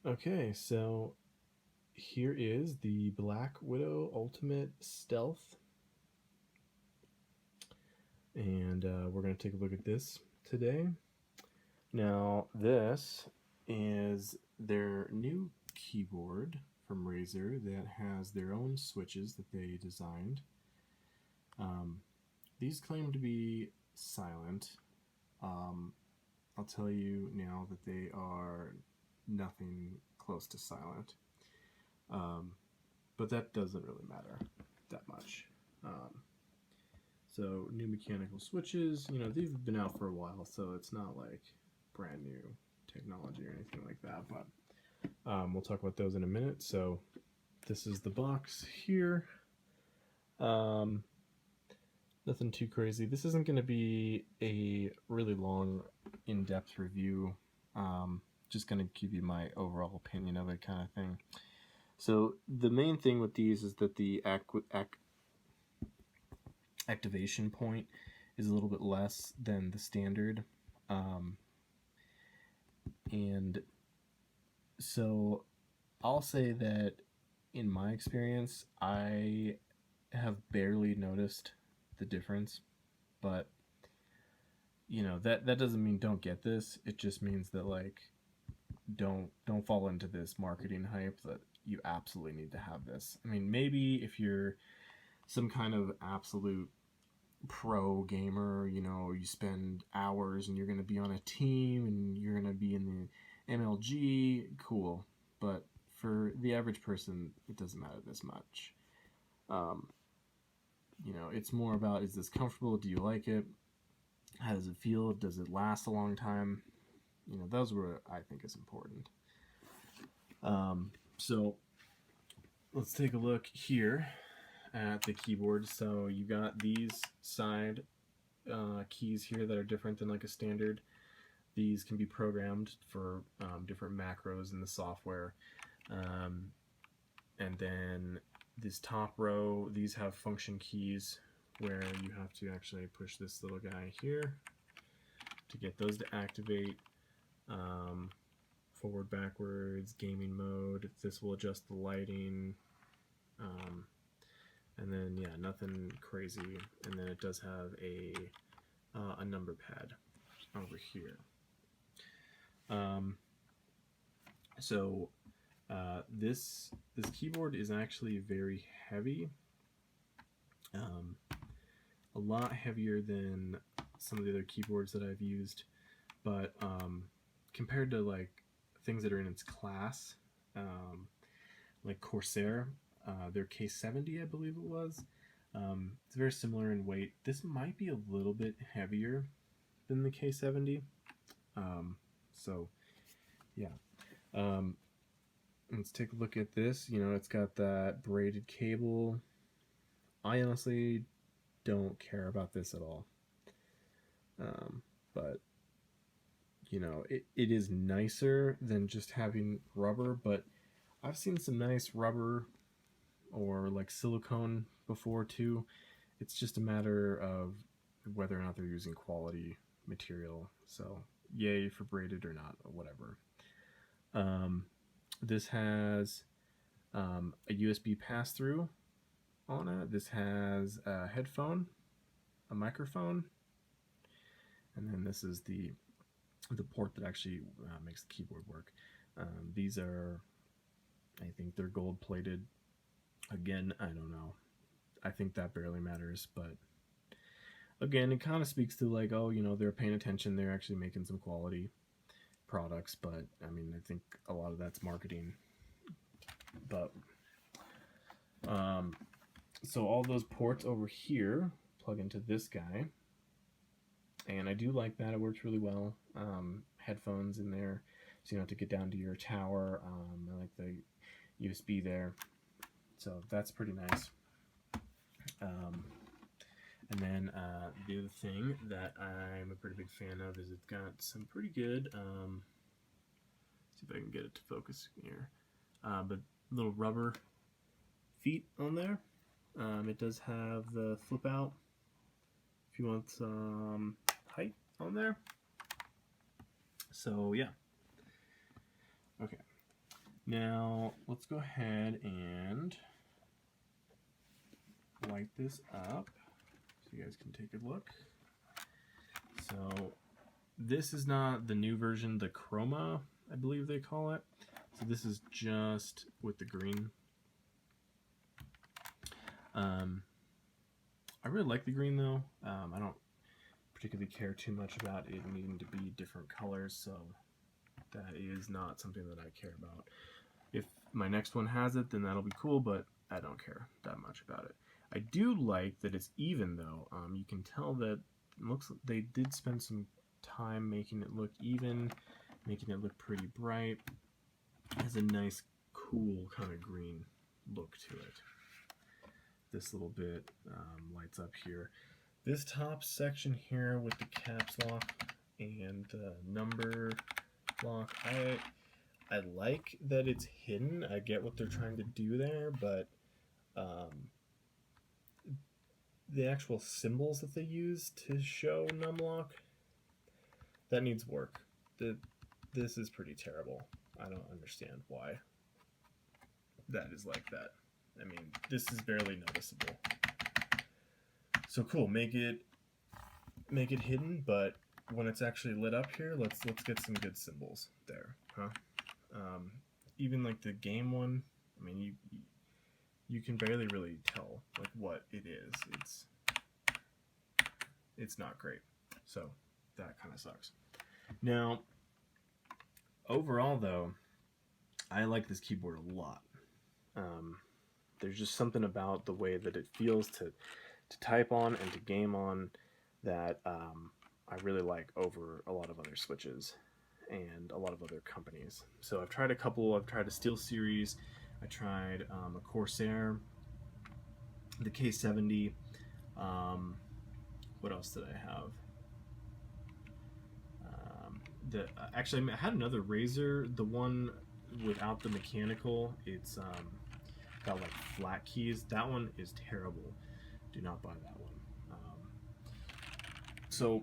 Okay, so here is the Black Widow Ultimate Stealth, and we're going to take a look at this today. Now, this is their new keyboard from Razer that has their own switches that they designed. Um, these claim to be silent. I'll tell you now that they are nothing close to silent. But that doesn't really matter that much. So new mechanical switches, they've been out for a while, so it's not like brand new technology or anything like that. But we'll talk about those in a minute. So this is the box here. Nothing too crazy. This isn't going to be a really long, in-depth review. Just going to give you my overall opinion of it, kind of thing. So the main thing with these is that the activation point is a little bit less than the standard. And so I'll say that in my experience, I have barely noticed the difference, but that doesn't mean don't get this. It just means that don't fall into this marketing hype that you absolutely need to have this. I mean, maybe if you're some kind of absolute pro gamer, you spend hours and you're going to be on a team and you're going to be in the MLG, cool. But for the average person, it doesn't matter this much. It's more about, is this comfortable? Do you like it? How does it feel? Does it last a long time? Those were, I think, is important. So let's take a look here at the keyboard. So you got these side keys here that are different than like a standard. These can be programmed for different macros in the software. And then this top row, these have function keys where you have to actually push this little guy here to get those to activate. Forward, backwards, gaming mode. This will adjust the lighting. And then, yeah, nothing crazy. And then it does have a number pad over here. So this keyboard is actually very heavy. A lot heavier than some of the other keyboards that I've used, but compared to like things that are in its class, like Corsair, their K70, I believe it was, it's very similar in weight. This might be a little bit heavier than the K70. So yeah. Let's take a look at this. It's got that braided cable. I honestly don't care about this at all. But it is nicer than just having rubber, but I've seen some nice rubber or like silicone before too. It's just a matter of whether or not they're using quality material. So yay for braided or not, or whatever. This has a USB pass-through on it. This has a headphone, a microphone, and then this is the port that actually makes the keyboard work. These are, I think they're gold plated. Again, I don't know. I think that barely matters, but again, it kind of speaks to like, oh, they're paying attention. They're actually making some quality products, but I mean, I think a lot of that's marketing. But so all those ports over here plug into this guy, and I do like that. It works really well. Headphones in there, so you don't have to get down to your tower. I like the USB there, so that's pretty nice. And then the other thing that I'm a pretty big fan of is it's got some pretty good, see if I can get it to focus here, but little rubber feet on there. It does have the flip out if you want some height on there. So yeah. Okay. Now, let's go ahead and light this up so you guys can take a look. So, this is not the new version, the Chroma, I believe they call it. So this is just with the green. I really like the green though. I don't particularly care too much about it needing to be different colors, so that is not something that I care about. If my next one has it, then that'll be cool, but I don't care that much about it. I do like that it's even though. You can tell that it looks like they did spend some time making it look even, making it look pretty bright. It has a nice, cool kind of green look to it. This little bit lights up here. This top section here with the caps lock and the number lock, I like that it's hidden. I get what they're trying to do there, but the actual symbols that they use to show numlock, that needs work. This is pretty terrible. I don't understand why that is like that. I mean, this is barely noticeable. So cool, make it hidden, but when it's actually lit up here, let's get some good symbols there, huh? Even like the game one, I mean, you can barely really tell like what it is. It's not great. So that kind of sucks. Now, overall though, I like this keyboard a lot. There's just something about the way that it feels to type on and to game on that I really like over a lot of other Switches and a lot of other companies. So I've tried a couple. I've tried a SteelSeries. I tried a Corsair, the K70. What else did I have? Actually, I had another Razer, the one without the mechanical. It's got like flat keys. That one is terrible. Do not buy that one. So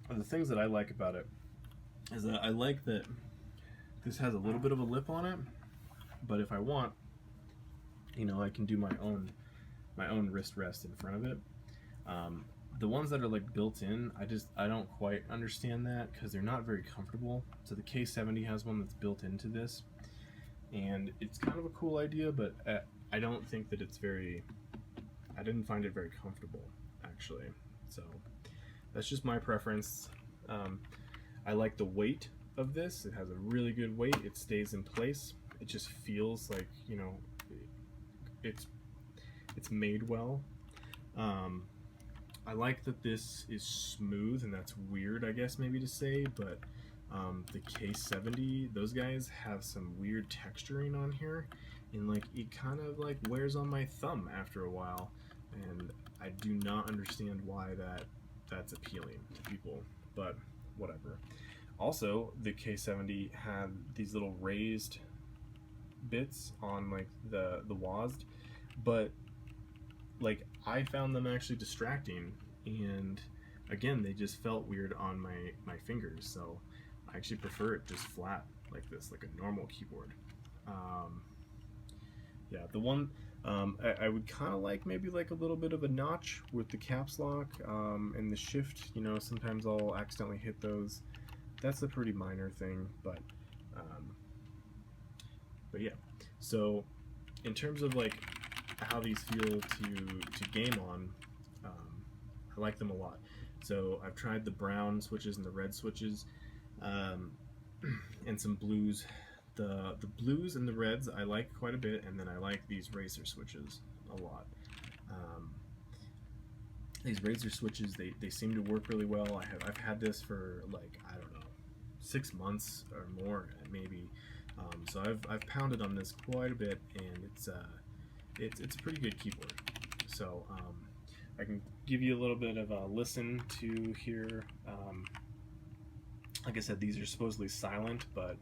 the things that I like about it is that I like that this has a little bit of a lip on it, but if I want, you know, I can do my own wrist rest in front of it. The ones that are like built in, I don't quite understand that because they're not very comfortable. So the K70 has one that's built into this, and it's kind of a cool idea, but I don't think that it's I didn't find it very comfortable actually. So that's just my preference. I like the weight of this. It has a really good weight. It stays in place. It just feels like, you know, it's made well. I like that this is smooth, and that's weird, I guess, maybe to say, but the K70, those guys have some weird texturing on here, and like it kind of like wears on my thumb after a while, and I do not understand why that's appealing to people, but whatever. Also, the K70 had these little raised bits on like the WASD, but like I found them actually distracting, and again they just felt weird on my fingers, so I actually prefer it just flat like this, like a normal keyboard. Yeah, the one I would kind of like maybe like a little bit of a notch with the caps lock and the shift. You know, sometimes I'll accidentally hit those. That's a pretty minor thing, but yeah. So in terms of like how these feel to game on, I like them a lot. So I've tried the brown switches and the red switches, and some blues. The blues and the reds I like quite a bit, and then I like these Razer switches a lot. These Razer switches, they seem to work really well. I've had this for like, I don't know, 6 months or more maybe. So I've pounded on this quite a bit, and it's a pretty good keyboard. So I can give you a little bit of a listen to here. Like I said, these are supposedly silent, but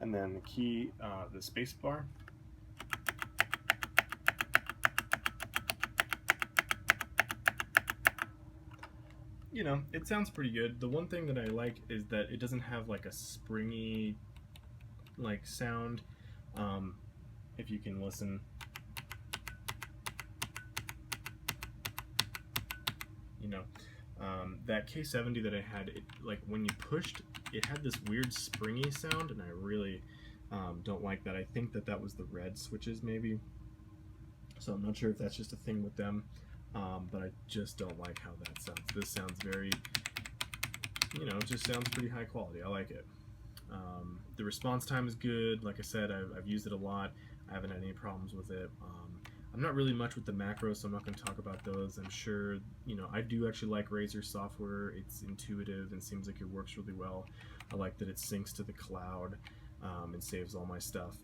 and then the key, the space bar. you know, it sounds pretty good. The one thing that I like is that it doesn't have like a springy like sound. If you can listen, you know, that K70 that I had, it, like when you pushed, it had this weird springy sound, and I really don't like that. I think that that was the red switches maybe, so I'm not sure if that's just a thing with them, but I just don't like how that sounds. This sounds very, you know, it just sounds pretty high quality. I like it. The response time is good. Like I said, I've used it a lot. I haven't had any problems with it. I'm not really much with the macros, so I'm not going to talk about those. I'm sure, you know, I do actually like Razer software. It's intuitive and seems like it works really well. I like that it syncs to the cloud and saves all my stuff.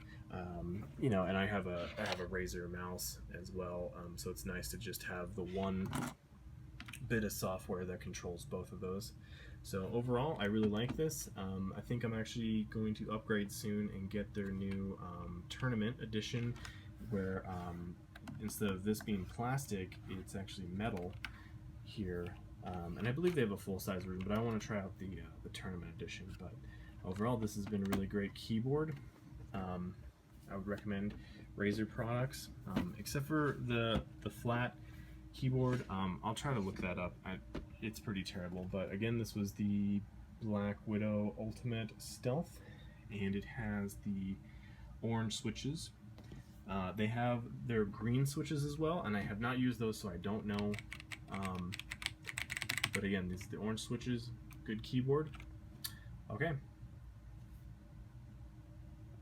You know, and I have a Razer mouse as well, so it's nice to just have the one bit of software that controls both of those. So overall, I really like this. I think I'm actually going to upgrade soon and get their new tournament edition, where instead of this being plastic, it's actually metal here. And I believe they have a full-size version, but I want to try out the tournament edition. But overall, this has been a really great keyboard. I would recommend Razer products, except for the flat keyboard. I'll try to look that up. It's pretty terrible, but again, this was the BlackWidow Ultimate Stealth, and it has the orange switches. They have their green switches as well, and I have not used those, so I don't know. But again, these are the orange switches. Good keyboard. Okay,